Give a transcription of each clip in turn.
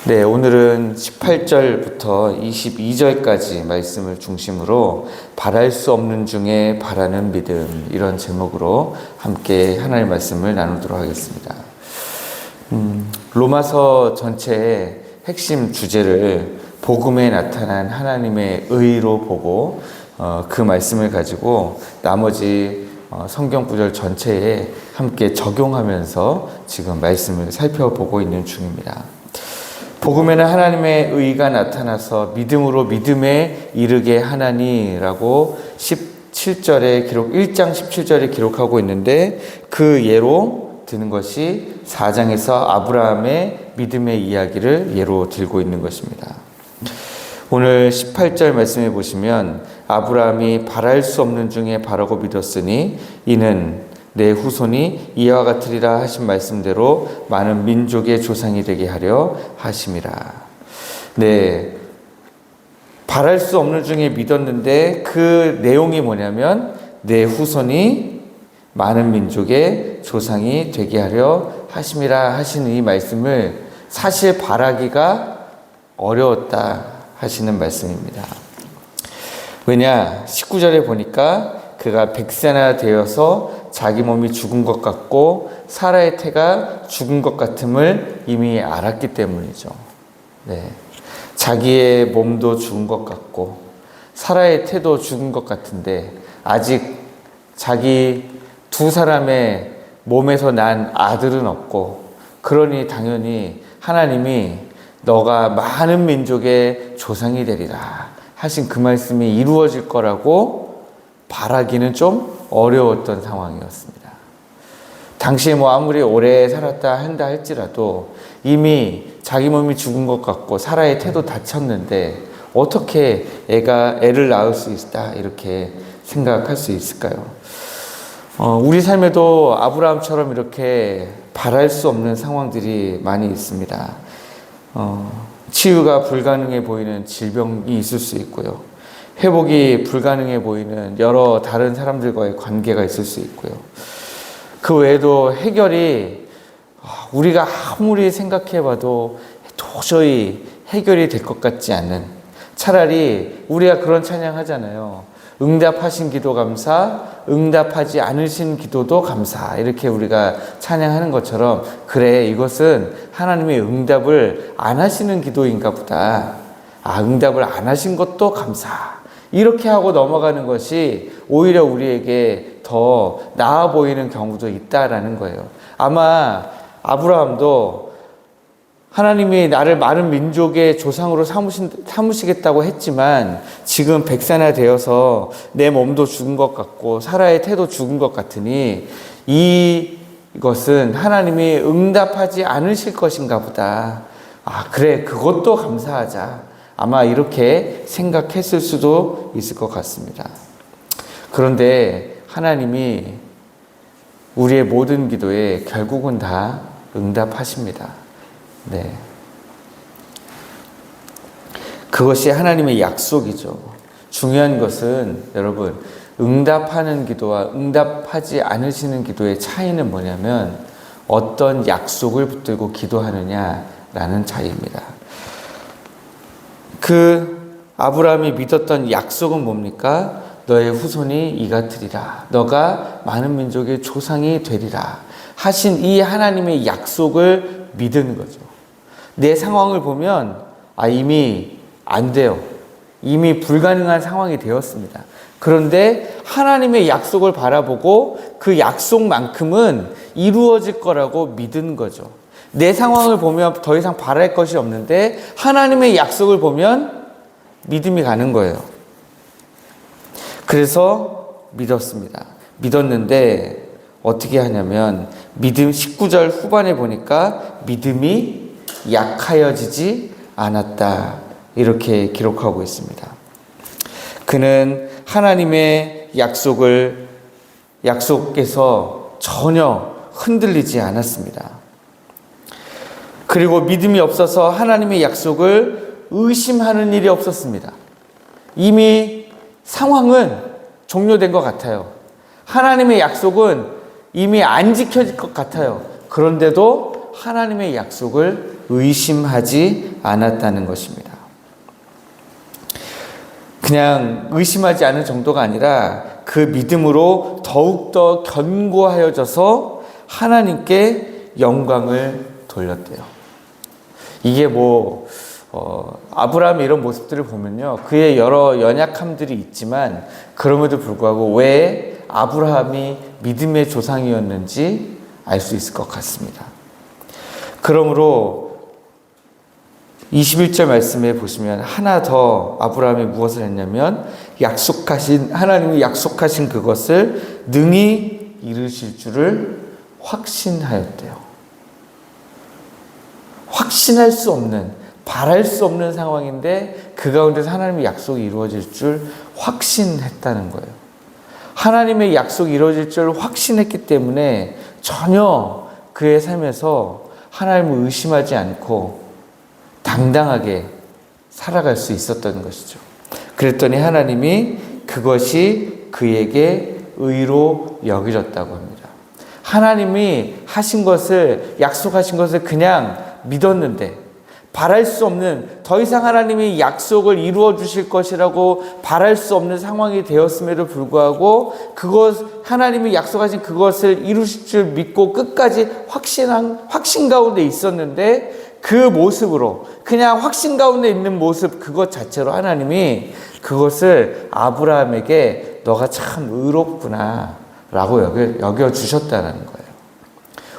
네, 오늘은 18절부터 22절까지 말씀을 중심으로 바랄 수 없는 중에 바라는 믿음, 이런 제목으로 함께 하나님의 말씀을 나누도록 하겠습니다. 로마서 전체의 핵심 주제를 복음에 나타난 하나님의 의로 보고 그 말씀을 가지고 나머지 성경 구절 전체에 함께 적용하면서 지금 말씀을 살펴보고 있는 중입니다. 복음에는 하나님의 의가 나타나서 믿음으로 믿음에 이르게 하나니라고 17절에 1장 17절에 기록하고 있는데, 그 예로 드는 것이 4장에서 아브라함의 믿음의 이야기를 예로 들고 있는 것입니다. 오늘 18절 말씀해 보시면, 아브라함이 바랄 수 없는 중에 바라고 믿었으니 이는 내 후손이 이와 같으리라 하신 말씀대로 많은 민족의 조상이 되게 하려 하심이라. 네, 바랄 수 없는 중에 믿었는데 그 내용이 뭐냐면 내 후손이 많은 민족의 조상이 되게 하려 하심이라 하시는 이 말씀을 사실 바라기가 어려웠다 하시는 말씀입니다. 왜냐, 19절에 보니까 그가 백세나 되어서 자기 몸이 죽은 것 같고 사라의 태가 죽은 것 같음을 이미 알았기 때문이죠. 네, 자기의 몸도 죽은 것 같고 사라의 태도 죽은 것 같은데 아직 자기 두 사람의 몸에서 난 아들은 없고, 그러니 당연히 하나님이 너가 많은 민족의 조상이 되리라 하신 그 말씀이 이루어질 거라고 바라기는 좀 어려웠던 상황이었습니다. 당시에 아무리 오래 살았다 한다 할지라도 이미 자기 몸이 죽은 것 같고 사라의 태도 다쳤는데 어떻게 애를 낳을 수 있다 이렇게 생각할 수 있을까요? 우리 삶에도 아브라함처럼 이렇게 바랄 수 없는 상황들이 많이 있습니다. 치유가 불가능해 보이는 질병이 있을 수 있고요. 회복이 불가능해 보이는 여러 다른 사람들과의 관계가 있을 수 있고요. 그 외에도 해결이 우리가 아무리 생각해봐도 도저히 해결이 될 것 같지 않은, 차라리 우리가 그런 찬양 하잖아요. 응답하신 기도 감사, 응답하지 않으신 기도도 감사, 이렇게 우리가 찬양하는 것처럼, 그래, 이것은 하나님의 응답을 안 하시는 기도인가 보다. 응답을 안 하신 것도 감사, 이렇게 하고 넘어가는 것이 오히려 우리에게 더 나아 보이는 경우도 있다라는 거예요. 아마 아브라함도 하나님이 나를 많은 민족의 조상으로 삼으시겠다고 했지만 지금 백세나 되어서 내 몸도 죽은 것 같고 사라의 태도 죽은 것 같으니 이것은 하나님이 응답하지 않으실 것인가 보다. 그래, 그것도 감사하자. 아마 이렇게 생각했을 수도 있을 것 같습니다. 그런데 하나님이 우리의 모든 기도에 결국은 다 응답하십니다. 네, 그것이 하나님의 약속이죠. 중요한 것은 여러분, 응답하는 기도와 응답하지 않으시는 기도의 차이는 뭐냐면 어떤 약속을 붙들고 기도하느냐라는 차이입니다. 그 아브라함이 믿었던 약속은 뭡니까? 너의 후손이 이 같으리라, 너가 많은 민족의 조상이 되리라 하신 이 하나님의 약속을 믿는 거죠. 내 상황을 보면 이미 안 돼요. 이미 불가능한 상황이 되었습니다. 그런데 하나님의 약속을 바라보고 그 약속만큼은 이루어질 거라고 믿은 거죠. 내 상황을 보면 더 이상 바랄 것이 없는데 하나님의 약속을 보면 믿음이 가는 거예요. 그래서 믿었습니다. 믿었는데 어떻게 하냐면 믿음 19절 후반에 보니까 믿음이 약하여지지 않았다, 이렇게 기록하고 있습니다. 그는 하나님의 약속에서 전혀 흔들리지 않았습니다. 그리고 믿음이 없어서 하나님의 약속을 의심하는 일이 없었습니다. 이미 상황은 종료된 것 같아요. 하나님의 약속은 이미 안 지켜질 것 같아요. 그런데도 하나님의 약속을 의심하지 않았다는 것입니다. 그냥 의심하지 않은 정도가 아니라 그 믿음으로 더욱더 견고하여져서 하나님께 영광을 돌렸대요. 이게 아브라함의 이런 모습들을 보면요, 그의 여러 연약함들이 있지만 그럼에도 불구하고 왜 아브라함이 믿음의 조상이었는지 알 수 있을 것 같습니다. 그러므로 21절 말씀에 보시면 하나 더 아브라함이 무엇을 했냐면 하나님이 약속하신 그것을 능히 이루실 줄을 확신하였대요. 확신할 수 없는, 바랄 수 없는 상황인데 그 가운데서 하나님의 약속이 이루어질 줄 확신했다는 거예요. 하나님의 약속이 이루어질 줄 확신했기 때문에 전혀 그의 삶에서 하나님을 의심하지 않고 당당하게 살아갈 수 있었던 것이죠. 그랬더니 하나님이 그것이 그에게 의로 여겨졌다고 합니다. 하나님이 약속하신 것을 그냥 믿었는데, 바랄 수 없는, 더 이상 하나님이 약속을 이루어 주실 것이라고 바랄 수 없는 상황이 되었음에도 불구하고 하나님이 약속하신 그것을 이루실 줄 믿고 끝까지 확신 가운데 있었는데, 그 모습으로, 그냥 확신 가운데 있는 모습 그것 자체로 하나님이 그것을 아브라함에게 너가 참 의롭구나 라고 여겨주셨다는 거예요.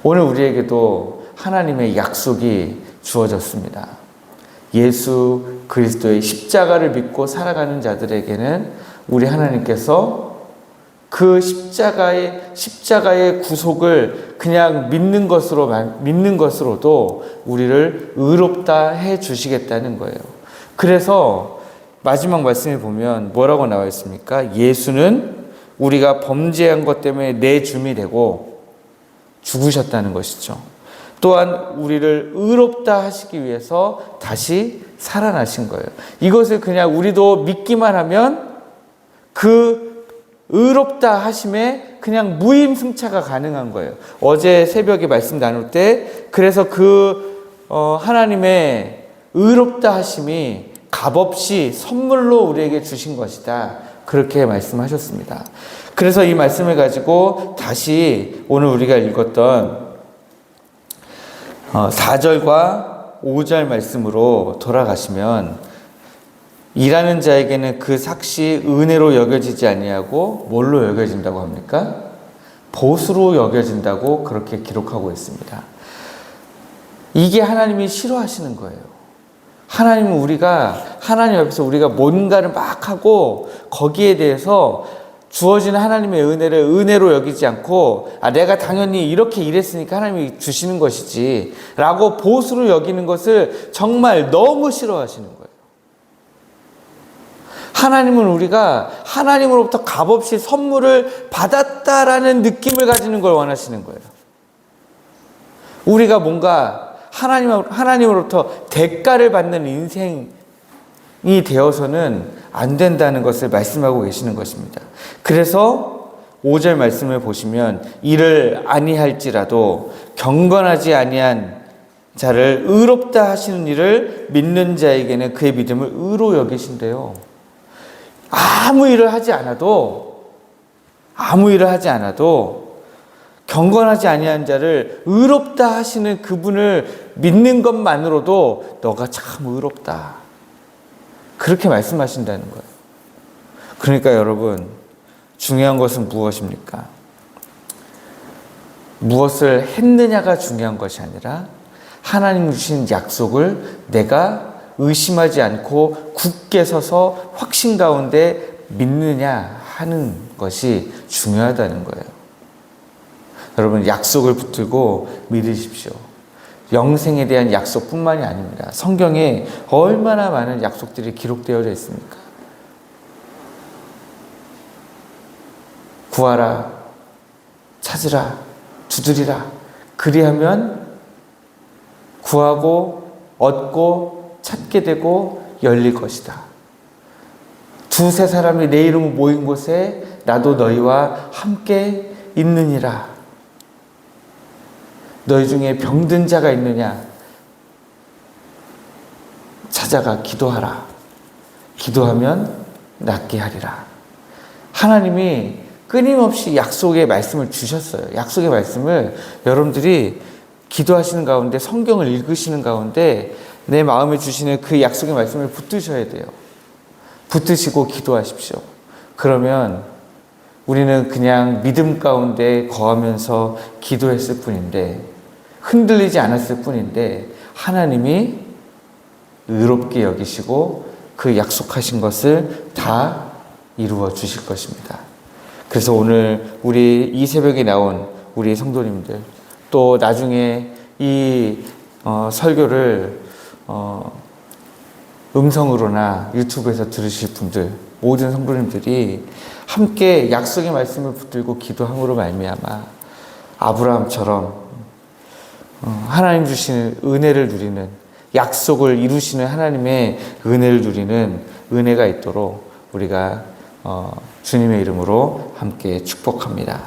오늘 우리에게도 하나님의 약속이 주어졌습니다. 예수 그리스도의 십자가를 믿고 살아가는 자들에게는 우리 하나님께서 그 십자가의 구속을 그냥 믿는 것으로도 우리를 의롭다 해 주시겠다는 거예요. 그래서 마지막 말씀에 보면 뭐라고 나와 있습니까? 예수는 우리가 범죄한 것 때문에 내 줌이 되고 죽으셨다는 것이죠. 또한 우리를 의롭다 하시기 위해서 다시 살아나신 거예요. 이것을 그냥 우리도 믿기만 하면 그 의롭다 하심에 그냥 무임승차가 가능한 거예요. 어제 새벽에 말씀 나눌 때 그래서 하나님의 의롭다 하심이 값없이 선물로 우리에게 주신 것이다, 그렇게 말씀하셨습니다. 그래서 이 말씀을 가지고 다시 오늘 우리가 읽었던 4절과 5절 말씀으로 돌아가시면, 일하는 자에게는 그 삭시 은혜로 여겨지지 아니하고 뭘로 여겨진다고 합니까? 보수로 여겨진다고 그렇게 기록하고 있습니다. 이게 하나님이 싫어하시는 거예요. 하나님은 하나님 앞에서 우리가 뭔가를 막 하고 거기에 대해서 주어지는 하나님의 은혜를 은혜로 여기지 않고 내가 당연히 이렇게 일했으니까 하나님이 주시는 것이지 라고 보수로 여기는 것을 정말 너무 싫어하시는 거예요. 하나님은 우리가 하나님으로부터 값없이 선물을 받았다라는 느낌을 가지는 걸 원하시는 거예요. 우리가 뭔가 하나님으로부터 대가를 받는 인생이 되어서는 안 된다는 것을 말씀하고 계시는 것입니다. 그래서 5절 말씀을 보시면 이를 아니할지라도 경건하지 아니한 자를 의롭다 하시는 이를 믿는 자에게는 그의 믿음을 의로 여기신대요. 아무 일을 하지 않아도 경건하지 아니한 자를 의롭다 하시는 그분을 믿는 것만으로도 너가 참 의롭다, 그렇게 말씀하신다는 거예요. 그러니까 여러분, 중요한 것은 무엇입니까? 무엇을 했느냐가 중요한 것이 아니라 하나님 주신 약속을 내가 의심하지 않고 굳게 서서 확신 가운데 믿느냐 하는 것이 중요하다는 거예요. 여러분, 약속을 붙들고 믿으십시오. 영생에 대한 약속뿐만이 아닙니다. 성경에 얼마나 많은 약속들이 기록되어져 있습니까? 구하라, 찾으라, 두드리라. 그리하면 구하고 얻고 찾게 되고 열릴 것이다. 두세 사람이 내 이름으로 모인 곳에 나도 너희와 함께 있느니라. 너희 중에 병든 자가 있느냐? 찾아가 기도하라. 기도하면 낫게 하리라. 하나님이 끊임없이 약속의 말씀을 주셨어요. 약속의 말씀을 여러분들이 기도하시는 가운데, 성경을 읽으시는 가운데 내 마음에 주시는 그 약속의 말씀을 붙드셔야 돼요. 붙드시고 기도하십시오. 그러면 우리는 그냥 믿음 가운데 거하면서 기도했을 뿐인데, 흔들리지 않았을 뿐인데, 하나님이 의롭게 여기시고 그 약속하신 것을 다 이루어 주실 것입니다. 그래서 오늘 우리 이 새벽에 나온 우리 성도님들, 또 나중에 이 설교를 음성으로나 유튜브에서 들으실 분들, 모든 성도님들이 함께 약속의 말씀을 붙들고 기도함으로 말미암아 아브라함처럼 하나님 주시는 은혜를 누리는, 약속을 이루시는 하나님의 은혜를 누리는 은혜가 있도록 우리가 주님의 이름으로 함께 축복합니다.